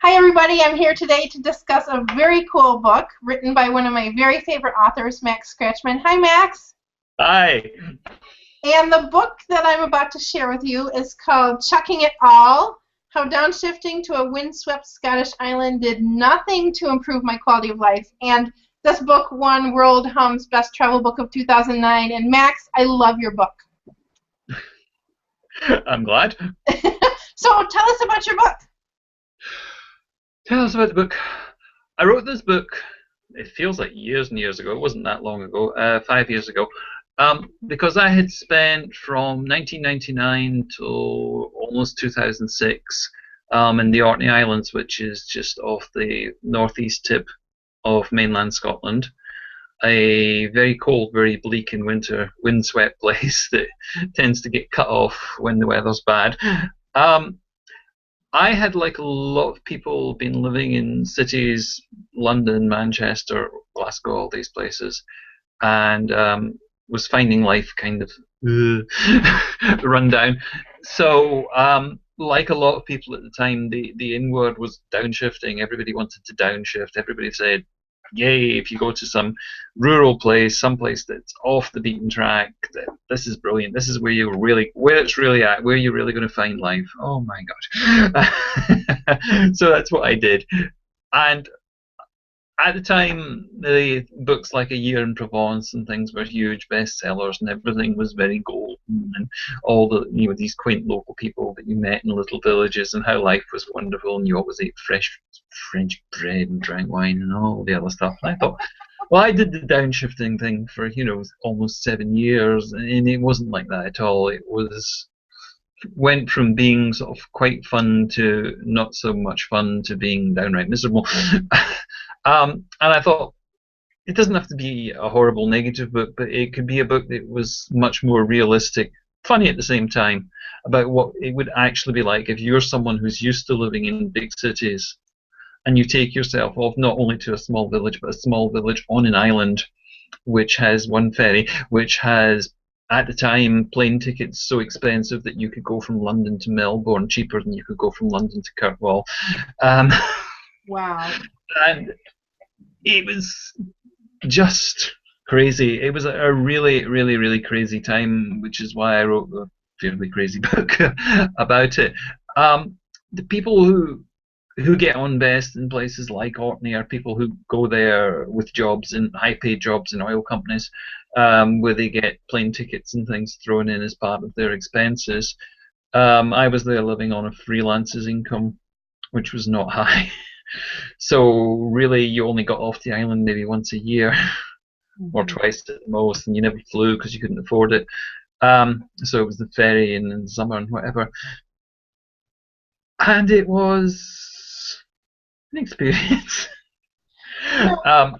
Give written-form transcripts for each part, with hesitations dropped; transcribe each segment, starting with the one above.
Hi everybody, I'm here today to discuss a very cool book written by one of my very favorite authors, Max Scratchmann. Hi Max! Hi. And the book that I'm about to share with you is called Chucking It All, How Downshifting to a Windswept Scottish Island Did Nothing to Improve My Quality of Life. And this book won World Hum's Best Travel Book of 2009. And Max, I love your book. I'm glad. So tell us about your book. Tell us about the book. I wrote this book, it feels like years and years ago. It wasn't that long ago, 5 years ago, because I had spent from 1999 to almost 2006 in the Orkney Islands, which is just off the northeast tip of mainland Scotland. A very cold, very bleak in winter, windswept place that tends to get cut off when the weather's bad. I had, like a lot of people, been living in cities, London, Manchester, Glasgow, all these places, and was finding life kind of run down. So, like a lot of people at the time, the inward was downshifting. Everybody wanted to downshift. Everybody said, yay, if you go to some rural place, someplace that's off the beaten track, this is brilliant. This is where it's really at, where you're really going to find life. Oh my gosh. So that's what I did. And at the time, the books like A Year in Provence and things were huge bestsellers, and everything was very golden, and all the these quaint local people that you met in little villages, and how life was wonderful, and you always ate fresh French bread and drank wine and all the other stuff. And I thought, well, I did the downshifting thing for almost 7 years, and it wasn't like that at all. It went from being sort of quite fun to not so much fun to being downright miserable. And I thought, it doesn't have to be a horrible negative book, but it could be a book that was much more realistic, funny at the same time, about what it would actually be like if you're someone who's used to living in big cities and you take yourself off not only to a small village, but a small village on an island which has one ferry, which has, at the time, plane tickets so expensive that you could go from London to Melbourne cheaper than you could go from London to Kirkwall. Wow. And it was just crazy. It was a really, really, really crazy time, which is why I wrote a fairly crazy book about it. The people who get on best in places like Orkney are people who go there with jobs, in high-paid jobs in oil companies, where they get plane tickets and things thrown in as part of their expenses. I was there living on a freelancer's income, which was not high. So really, you only got off the island maybe once a year, or twice at the most, and you never flew because you couldn't afford it. So it was the ferry in the summer and whatever. And it was an experience. Yeah,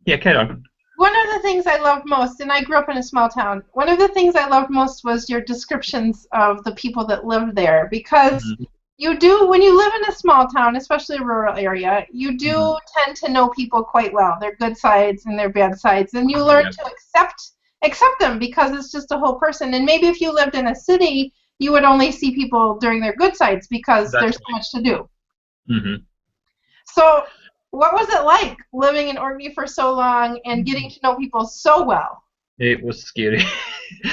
carry on. One of the things I loved most, and I grew up in a small town, one of the things I loved most was your descriptions of the people that lived there, because you do, when you live in a small town, especially a rural area, you do tend to know people quite well, their good sides and their bad sides, and you learn to accept them because it's just a whole person. And maybe if you lived in a city, you would only see people during their good sides because there's so much to do. So what was it like living in Orkney for so long and getting to know people so well? It was scary.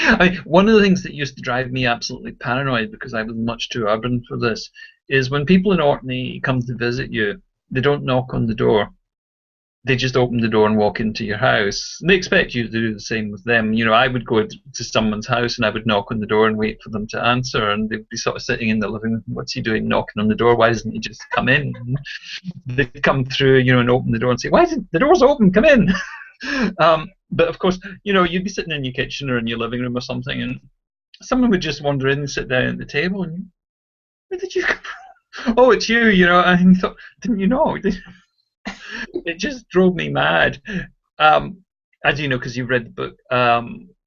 I mean, one of the things that used to drive me absolutely paranoid, because I was much too urban for this, is when people in Orkney come to visit you, they don't knock on the door. They just open the door and walk into your house. And they expect you to do the same with them. I would go to someone's house and I would knock on the door and wait for them to answer, and they'd be sort of sitting in the living room. What's he doing knocking on the door? Why doesn't he just come in? And they'd come through, and open the door and say, "Why isn't the door's open? Come in." But of course, you'd be sitting in your kitchen or in your living room or something, and someone would just wander in and sit down at the table, and where did you come from? Oh, it's you, and you thought, didn't you know? It just drove me mad. As you know, because you've read the book,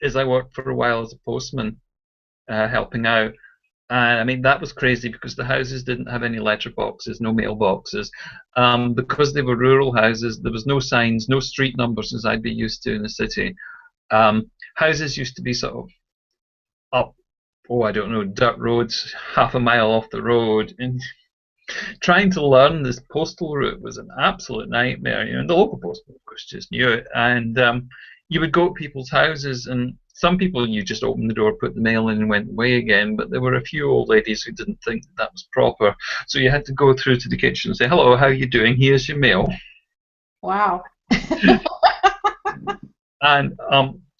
as I worked for a while as a postman, helping out. And I mean, that was crazy because the houses didn't have any letterboxes, no mailboxes. Because they were rural houses, there was no signs, no street numbers as I'd be used to in the city. Houses used to be sort of up, I don't know, dirt roads, half a mile off the road. And trying to learn this postal route was an absolute nightmare. You know, and the local postman, of course, just knew it. And you would go to people's houses, and some people you just opened the door, put the mail in, and went away again. But there were a few old ladies who didn't think that, that was proper. So you had to go through to the kitchen and say, "Hello, how are you doing? Here's your mail." Wow. And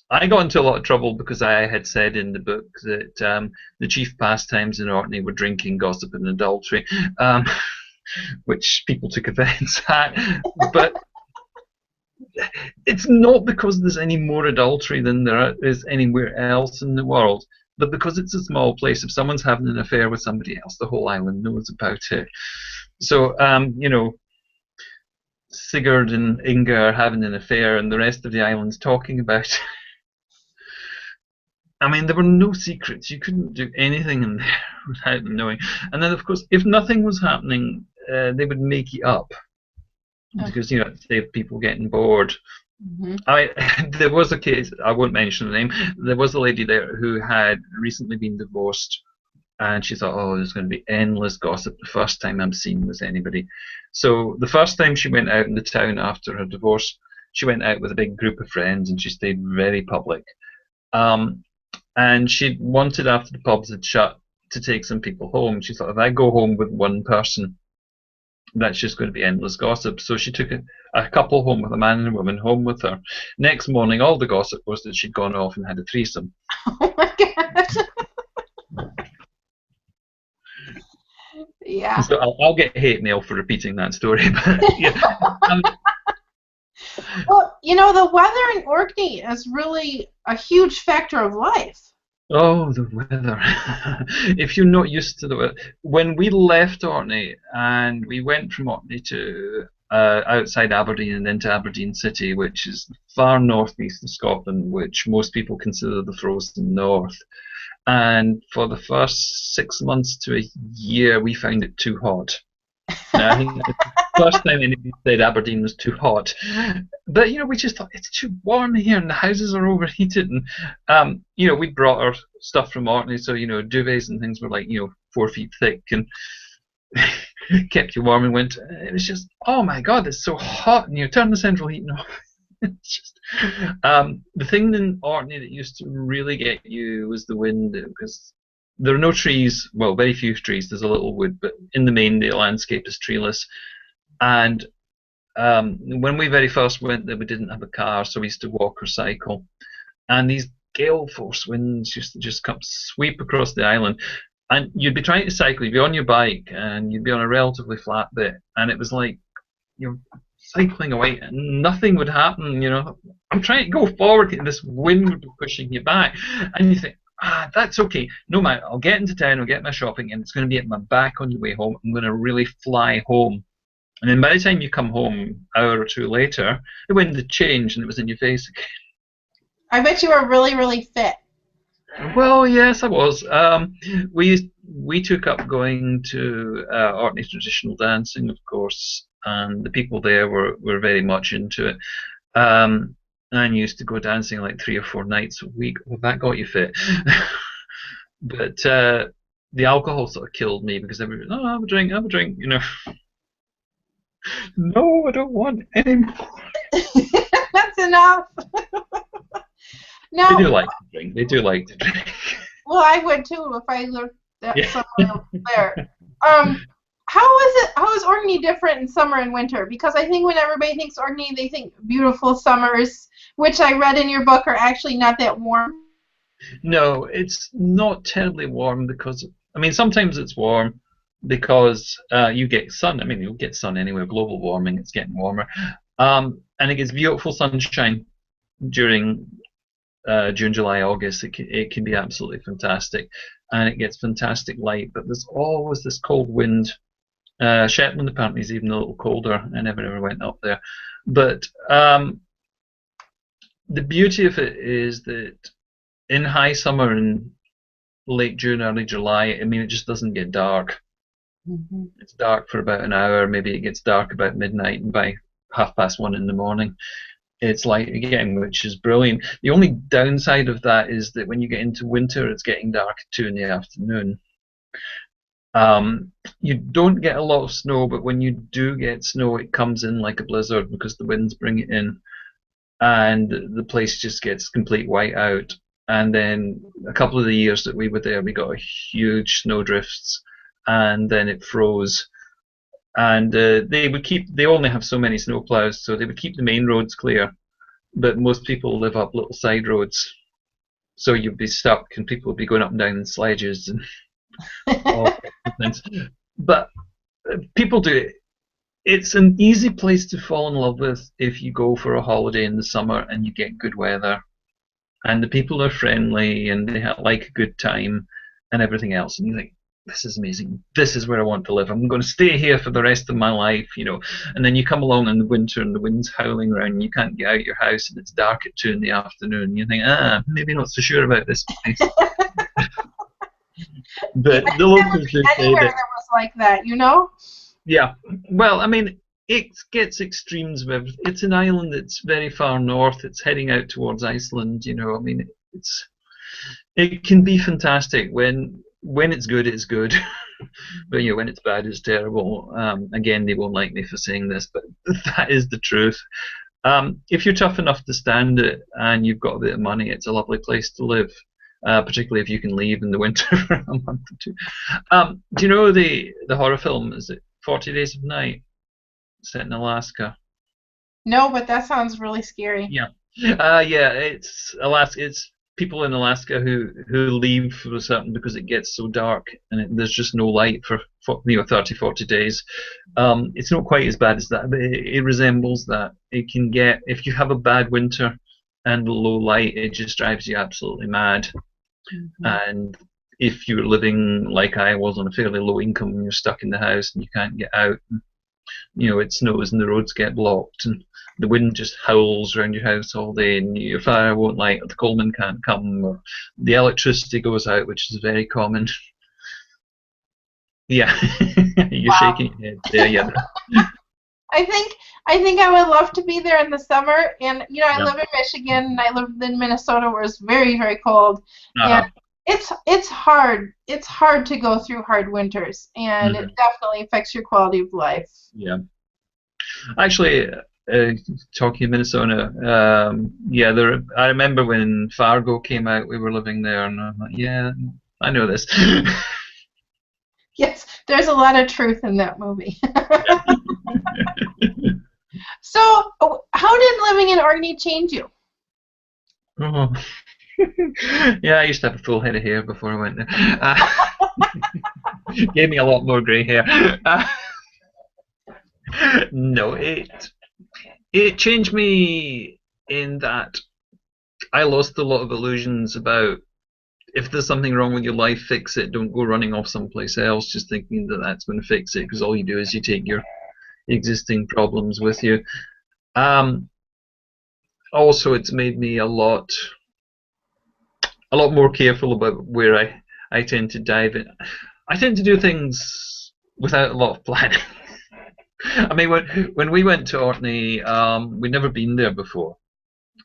I got into a lot of trouble because I had said in the book that the chief pastimes in Orkney were drinking, gossip, and adultery, which people took offence at. But it's not because there's any more adultery than there is anywhere else in the world, but because it's a small place. If someone's having an affair with somebody else, the whole island knows about it. So, you know, Sigurd and Inga are having an affair, and the rest of the island's talking about it. I mean, there were no secrets. You couldn't do anything in there without them knowing. And then, of course, if nothing was happening, they would make it up because, you know, it saved people getting bored. There was a case, I won't mention the name, there was a lady there who had recently been divorced, and she thought, oh, there's going to be endless gossip the first time I'm seen with anybody. So the first time she went out in the town after her divorce, she went out with a big group of friends, and she stayed very public. And she wanted, after the pubs had shut, to take some people home. She thought, if I go home with one person, that's just going to be endless gossip. So she took a couple home, with a man and a woman home with her. Next morning, all the gossip was that she'd gone off and had a threesome. Oh my god. Yeah. So I'll get hate mail for repeating that story. But, yeah. Well, you know, the weather in Orkney is really a huge factor of life. Oh, the weather. If you're not used to the weather. When we left Orkney and we went from Orkney to outside Aberdeen and then to Aberdeen City, which is far northeast of Scotland, which most people consider the frozen north. And for the first 6 months to a year, we found it too hot. Now, I think the first time anybody said Aberdeen was too hot. But, you know, we just thought, it's too warm here and the houses are overheated. And, you know, we brought our stuff from Orkney, so, you know, duvets and things were like, you know, 4 feet thick and kept you warm in winter. It was just, oh my God, it's so hot. And you turn the central heating off. It's just, the thing in Orkney that used to really get you was the wind, because there are no trees, well, very few trees, there's a little wood, but in the main the landscape is treeless. And when we very first went there, we didn't have a car, so we used to walk or cycle. And these gale force winds used to just come sweep across the island. And you'd be trying to cycle, you'd be on your bike, and you'd be on a relatively flat bit, and it was like you're cycling away and nothing would happen, you know. I'm trying to go forward and this wind would be pushing you back, and you think, that's okay, no matter, I'll get into town, I'll get my shopping, and it's going to be at my back on the way home. I'm going to really fly home. And then by the time you come home, an hour or two later, the wind had changed and it was in your face again. I bet you were really, really fit. Well, yes, I was. We took up going to Orkney traditional dancing, of course, and the people there were very much into it. And used to go dancing like 3 or 4 nights a week. Well, that got you fit. But the alcohol sort of killed me, because everybody, oh, have a drink, you know. No, I don't want any more. That's enough. Now, They do like to drink. Well, I would too if I lived somewhere there. How is Orkney different in summer and winter? Because I think when everybody thinks Orkney, they think beautiful summers, which I read in your book are actually not that warm. No, it's not terribly warm, because, I mean, sometimes it's warm because you get sun. I mean, you'll get sun anywhere. Global warming, it's getting warmer. And it gets beautiful sunshine during June, July, August. It can be absolutely fantastic. And it gets fantastic light, but there's always this cold wind. Shetland apparently is even a little colder. I never ever went up there. But the beauty of it is that in high summer, in late June, early July, I mean, it just doesn't get dark. Mm-hmm. It's dark for about an hour, maybe it gets dark about midnight, and by 1:30 in the morning, it's light again, which is brilliant. The only downside of that is that when you get into winter, it's getting dark at 2 in the afternoon. You don't get a lot of snow, but when you do get snow, it comes in like a blizzard because the winds bring it in, and the place just gets complete whiteout. And then a couple of the years that we were there, we got a huge snow drifts, and then it froze. And they only have so many snowplows, so they would keep the main roads clear, but most people live up little side roads, so you'd be stuck, and people would be going up and down in sledges and all sorts of things. But people do it. It's an easy place to fall in love with if you go for a holiday in the summer and you get good weather, and the people are friendly and they like a good time and everything else, and you think, this is amazing. This is where I want to live. I'm going to stay here for the rest of my life, you know. And then you come along in the winter and the wind's howling around and you can't get out your house and it's dark at 2 in the afternoon. And you think, maybe not so sure about this place. But the locals do say that was like that, you know? Yeah. Well, I mean, it gets extremes with everything. It's an island that's very far north. It's heading out towards Iceland, you know. I mean, it can be fantastic when it's good, it's good. But you know, when it's bad, it's terrible. Again, they won't like me for saying this, but that is the truth. If you're tough enough to stand it and you've got a bit of money, it's a lovely place to live. Particularly if you can leave in the winter for a month or two. Do you know the horror film? Is it 40 Days of Night? Set in Alaska. No, but that sounds really scary. Yeah. Yeah, it's Alaska. It's people in Alaska who leave for a certain because it gets so dark and there's just no light for 30, 40 days. It's not quite as bad as that, but it resembles that. It can get, if you have a bad winter and low light, it just drives you absolutely mad. Mm-hmm. And if you're living like I was on a fairly low income and you're stuck in the house and you can't get out, and, you know, it snows and the roads get blocked and the wind just howls around your house all day and your fire won't light, or the coalman can't come, or the electricity goes out, which is very common. Yeah. You're shaking your head there, yeah. I think I would love to be there in the summer, and you know, I live in Michigan and I live in Minnesota where it's very, very cold, and it's hard to go through hard winters, and it definitely affects your quality of life. Yeah. Actually, talking of Minnesota, I remember when Fargo came out, we were living there, and I'm like, yeah, I know this. Yes, there's a lot of truth in that movie. So, how did living in Orkney change you? Oh. Yeah, I used to have a full head of hair before I went there. Gave me a lot more grey hair. No, it changed me in that I lost a lot of illusions about, if there's something wrong with your life, fix it. Don't go running off someplace else just thinking that that's going to fix it, because all you do is you take your existing problems with you. Also, it's made me a lot more careful about where I tend to dive in. I tend to do things without a lot of planning. I mean, when we went to Orkney, we'd never been there before,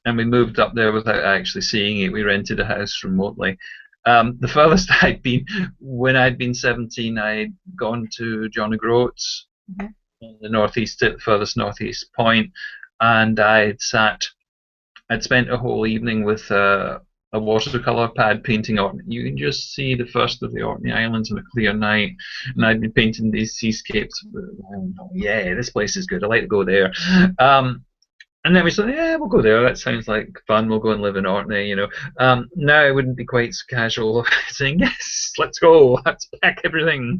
and we moved up there without actually seeing it. We rented a house remotely. The furthest I'd been, when I'd been 17, I'd gone to John O'Groats, in the northeast, at the furthest northeast point, and I'd spent a whole evening with a watercolor pad painting Orkney. You can just see the first of the Orkney Islands on a clear night, and I'd been painting these seascapes. Yeah, this place is good. I like to go there. And then we said, yeah, we'll go there. That sounds like fun. We'll go and live in Orkney, you know. Now it wouldn't be quite so casual saying, yes, let's go. Let's pack everything.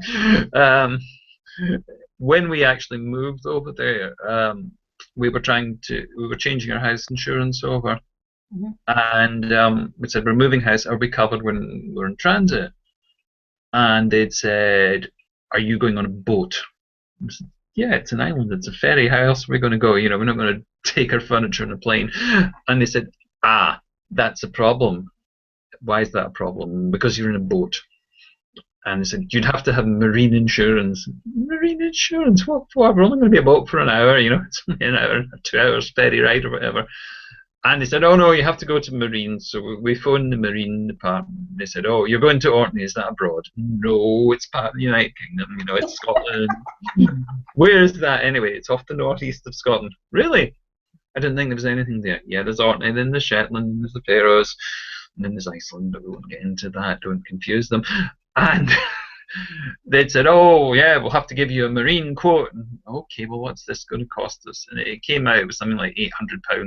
When we actually moved over there, we were changing our house insurance over. And we said, we're moving house. Are we covered when we're in transit? And they'd said, are you going on a boat? I said, yeah, it's an island, it's a ferry, how else are we going to go? You know, we're not going to take our furniture on a plane. And they said, that's a problem. Why is that a problem? Because you're in a boat. And they said, you'd have to have marine insurance. Marine insurance? What? We're only going to be a boat for an hour, you know, it's only an hour, 2 hours ferry ride or whatever. And they said, oh no, you have to go to Marine. So we phoned the Marine department. They said, oh, you're going to Orkney, is that abroad? No, it's part of the United Kingdom, it's Scotland. Where is that anyway? It's off the northeast of Scotland. Really? I didn't think there was anything there. Yeah, there's Orkney, then there's Shetland, there's the Faroes, and then there's Iceland, but we won't get into that, don't confuse them. And they'd said, oh yeah, we'll have to give you a marine quote. And, okay, well, what's this going to cost us? And it came out with something like £800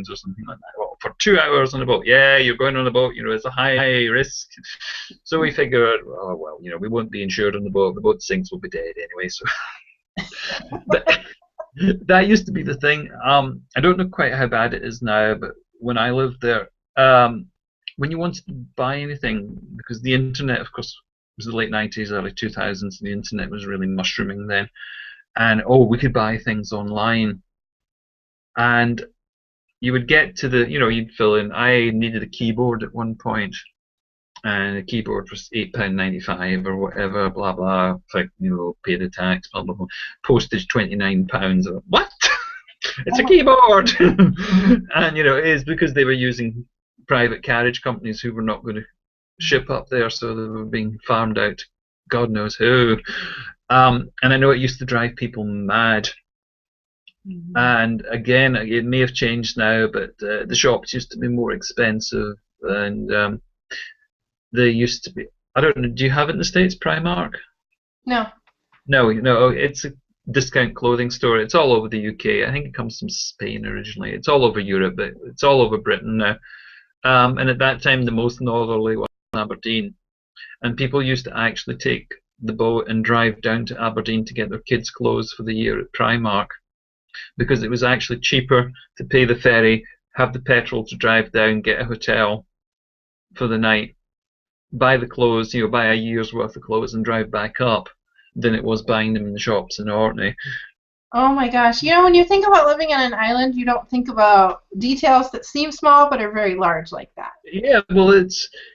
or something like that. Well, for 2 hours on a boat. Yeah, you're going on a boat, it's a high risk. So we figured, oh well, we won't be insured on the boat. The boat sinks, we'll be dead anyway. So but that used to be the thing. I don't know quite how bad it is now, but when I lived there, when you wanted to buy anything, because the internet, of course, was the late 90s, early 2000s, the internet was really mushrooming then, and we could buy things online, and you would get to the, you'd fill in, I needed a keyboard at one point, and the keyboard was £8.95 or whatever, blah blah, like, pay the tax, blah blah blah, postage £29. What? It's a keyboard. And it is because they were using private carriage companies who were not going to ship up there, so they were being farmed out to God knows who. And I know it used to drive people mad. Mm-hmm. And again, it may have changed now, but the shops used to be more expensive, and they used to be, I don't know, do you have it in the States, Primark? No. No, it's a discount clothing store. It's all over the UK. I think it comes from Spain originally. It's all over Europe, but it's all over Britain now. And at that time, the most northerly was Aberdeen, and people used to actually take the boat and drive down to Aberdeen to get their kids' clothes for the year at Primark, because it was actually cheaper to pay the ferry, have the petrol to drive down, get a hotel for the night, buy the clothes, buy a year's worth of clothes and drive back up, than it was buying them in the shops in Orkney. Oh my gosh. When you think about living on an island, you don't think about details that seem small but are very large like that. Yeah, well,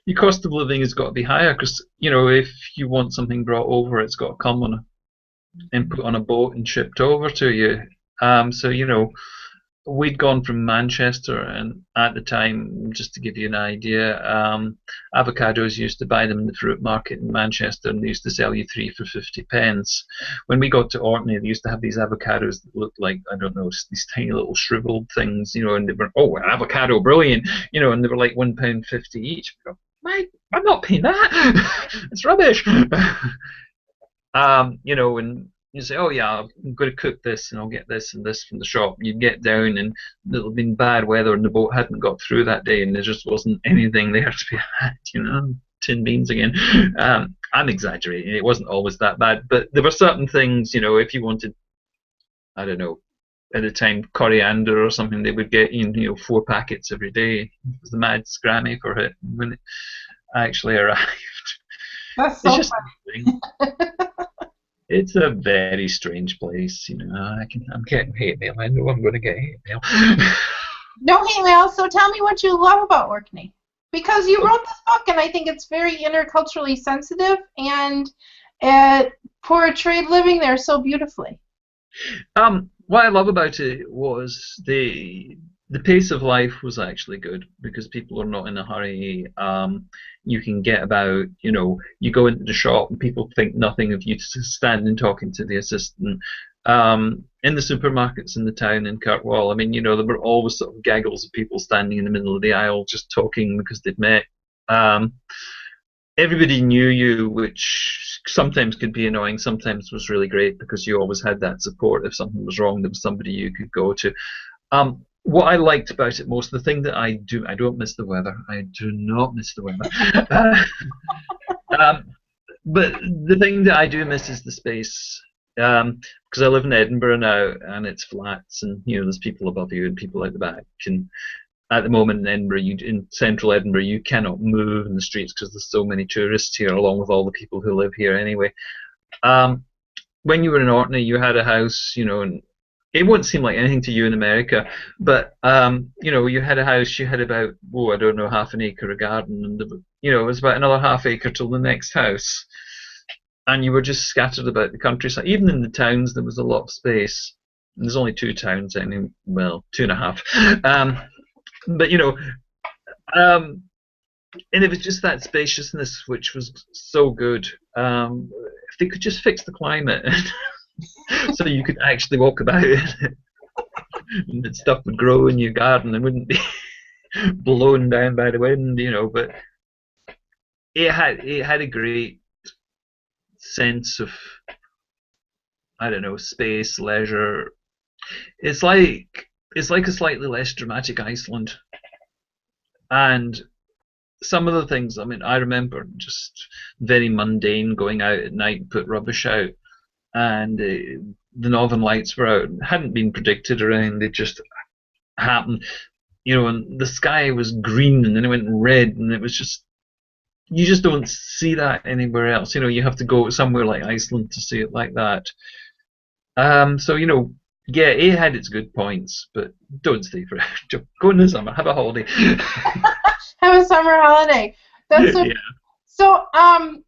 your cost of living has got to be higher, because, if you want something brought over, it's got to come and put on a boat and shipped over to you. So, we'd gone from Manchester, and at the time, just to give you an idea, avocados, used to buy them in the fruit market in Manchester, and they used to sell you 3 for 50p. When we got to Orkney, they used to have these avocados that looked like, I don't know, these tiny little shriveled things, and they were, an avocado, brilliant, and they were like £1.50 each. I'm not paying that. It's rubbish. And you say, oh yeah, I'm going to cook this and I'll get this and this from the shop. You'd get down and it'll have been bad weather and the boat hadn't got through that day and there just wasn't anything there to be had, tin beans again. I'm exaggerating, it wasn't always that bad, but there were certain things, if you wanted, I don't know, at the time, coriander or something, they would get 4 packets every day. It was the mad scrammy for it when it actually arrived. That's so funny. It's a very strange place, I'm getting hate mail. I know I'm going to get hate mail. No hate mail. So tell me what you love about Orkney, because you wrote this book, and I think it's very interculturally sensitive, and it portrayed living there so beautifully. What I love about it was the pace of life was actually good, because people are not in a hurry. You can get about, you go into the shop and people think nothing of you standing talking to the assistant. In the supermarkets in the town in Kirkwall, there were always sort of gaggles of people standing in the middle of the aisle just talking because they'd met. Everybody knew you, which sometimes could be annoying, sometimes was really great, because you always had that support. If something was wrong, there was somebody you could go to. What I liked about it most, the thing that I don't miss the weather. I do not miss the weather. But the thing that I do miss is the space. Because I live in Edinburgh now, and it's flats, and there's people above you and people out the back. And at the moment in Edinburgh, in central Edinburgh, you cannot move in the streets because there's so many tourists here, along with all the people who live here anyway. When you were in Orkney, you had a house, and it wouldn't seem like anything to you in America, but you had a house, you had about, I don't know, half an acre of garden, and it was about another half acre till the next house, and you were just scattered about the countryside. Even in the towns, there was a lot of space. And there's only 2 towns, well, 2.5. But um, and it was just that spaciousness which was so good. If they could just fix the climate, so you could actually walk about it, and that stuff would grow in your garden and wouldn't be blown down by the wind, But it had a great sense of, I don't know, space, leisure. It's like a slightly less dramatic Iceland, and some of the things. I mean, I remember just very mundane, going out at night, put rubbish out, and the Northern Lights were out. Hadn't been predicted or anything. They just happened, and the sky was green, and then it went red, and it was just, you just don't see that anywhere else. You have to go somewhere like Iceland to see it like that. So yeah, it had its good points, but don't stay for it. Go in the summer, have a holiday. Have a summer holiday. That's so. Yeah. So I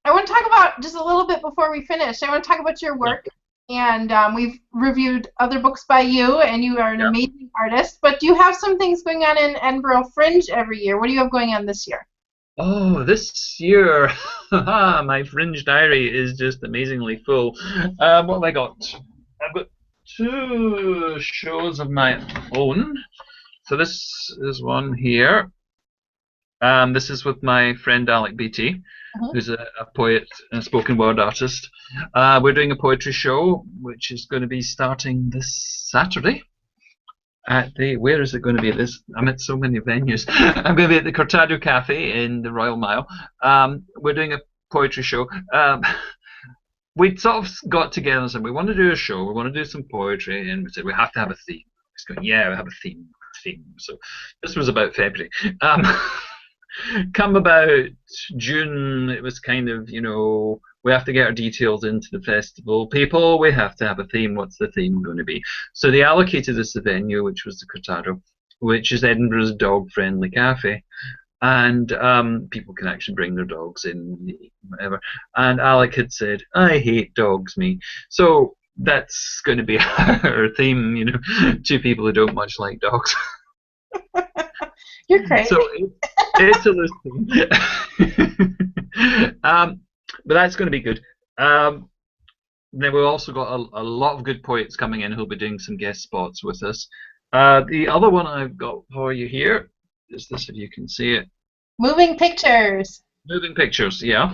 want to talk about just a little bit before we finish. I want to talk about your work, and we've reviewed other books by you, and you are an amazing artist. But do you have some things going on in Edinburgh Fringe every year? What do you have going on this year? Oh, this year, my Fringe diary is just amazingly full. What have I got? I've got 2 shows of my own. So this is one here. This is with my friend Alec Beattie, who's a poet and a spoken word artist. We're doing a poetry show, which is going to be starting this Saturday. Where is it going to be? I'm at so many venues. I'm going to be at the Cortado Cafe in the Royal Mile. We're doing a poetry show. We sort of got together and said, we want to do a show, we want to do some poetry, and we said we have to have a theme. It's going, yeah, we have a theme. So this was about February. Come about June, it was kind of, we have to get our details into the festival. People, we have to have a theme. What's the theme going to be? So they allocated us the venue, which was the Cortado, which is Edinburgh's dog-friendly cafe. And people can actually bring their dogs in, whatever. And Alec had said, I hate dogs, me. So that's going to be our theme, 2 people who don't much like dogs. You're crazy. So it's a listing. But that's going to be good. Then we've also got a lot of good poets coming in who'll be doing some guest spots with us. The other one I've got for you here is this, if you can see it. Moving Pictures. Moving Pictures, yeah.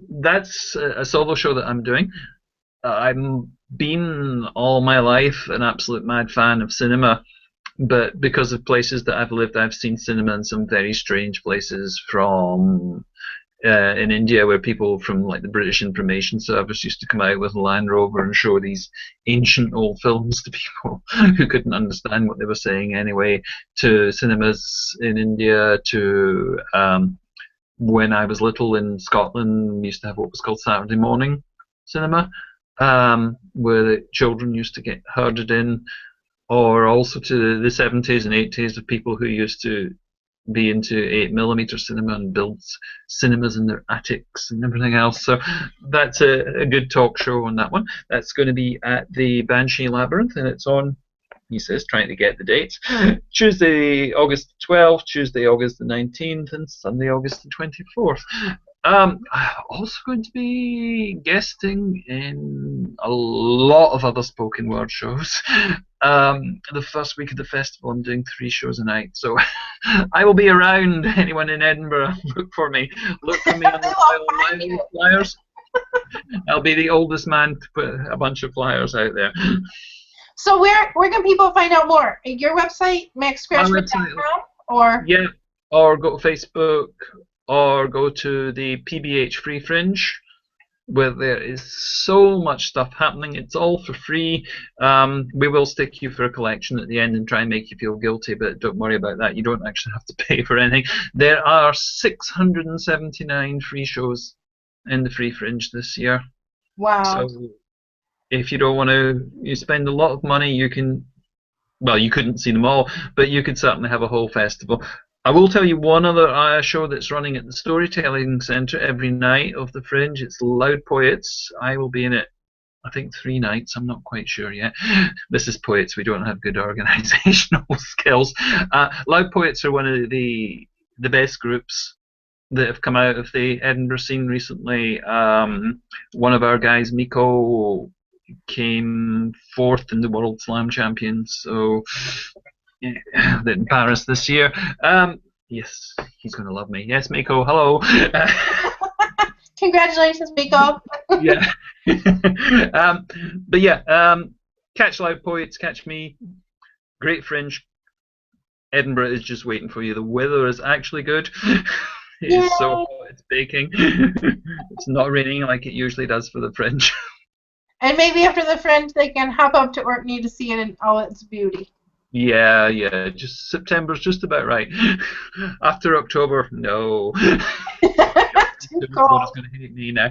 That's a solo show that I'm doing. I've been all my life an absolute mad fan of cinema. But because of places that I've lived, I've seen cinema in some very strange places, from in India, where people from like the British Information Service used to come out with a Land Rover and show these ancient old films to people who couldn't understand what they were saying anyway, to cinemas in India, to when I was little in Scotland, we used to have what was called Saturday morning cinema, where the children used to get herded in, or also to the 70s and 80s of people who used to be into 8mm cinema and build cinemas in their attics and everything else. So that's a good talk show on that one. That's going to be at the Banshee Labyrinth, and it's on, he says, trying to get the dates, Tuesday, August 12th, Tuesday, August the 19th, and Sunday, August the 24th. I'm also going to be guesting in a lot of other spoken word shows. The first week of the festival, I'm doing 3 shows a night, so I will be around. Anyone in Edinburgh, look for me. Look for me on the flyers. I'll be the oldest man to put a bunch of flyers out there. So where can people find out more? Your website, maxscratchmann.com, or? Yeah, or go to Facebook, or go to the PBH Free Fringe, where there is so much stuff happening. It's all for free. We will stick you for a collection at the end and try and make you feel guilty, but don't worry about that. You don't actually have to pay for anything. There are 679 free shows in the Free Fringe this year. Wow. So if you don't want to spend a lot of money, you can, well, you couldn't see them all, but you could certainly have a whole festival. I will tell you one other show that's running at the Storytelling Centre every night of the Fringe. It's Loud Poets. I will be in it I think 3 nights. I'm not quite sure yet. This is Poets. We don't have good organisational skills. Loud Poets are one of the best groups that have come out of the Edinburgh scene recently. One of our guys, Miko, came 4th in the World Slam Champions, so in Paris this year. Yes, he's going to love me. Yes, Miko, hello. Congratulations, Miko. Yeah. But yeah, catch Loud Poets, catch me. Great Fringe. Edinburgh is just waiting for you. The weather is actually good. It is so hot, it's baking. It's not raining like it usually does for the Fringe. And maybe after the Fringe, they can hop up to Orkney to see it in all its beauty. Yeah, just September's just about right. After October, no. Too cold. It's going to hit me now.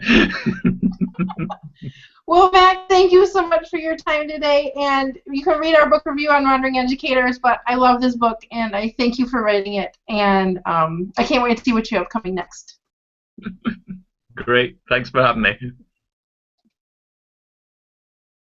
Well, Mac, thank you so much for your time today, and you can read our book review on Wandering Educators, but I love this book, and I thank you for writing it, and I can't wait to see what you have coming next. Great. Thanks for having me.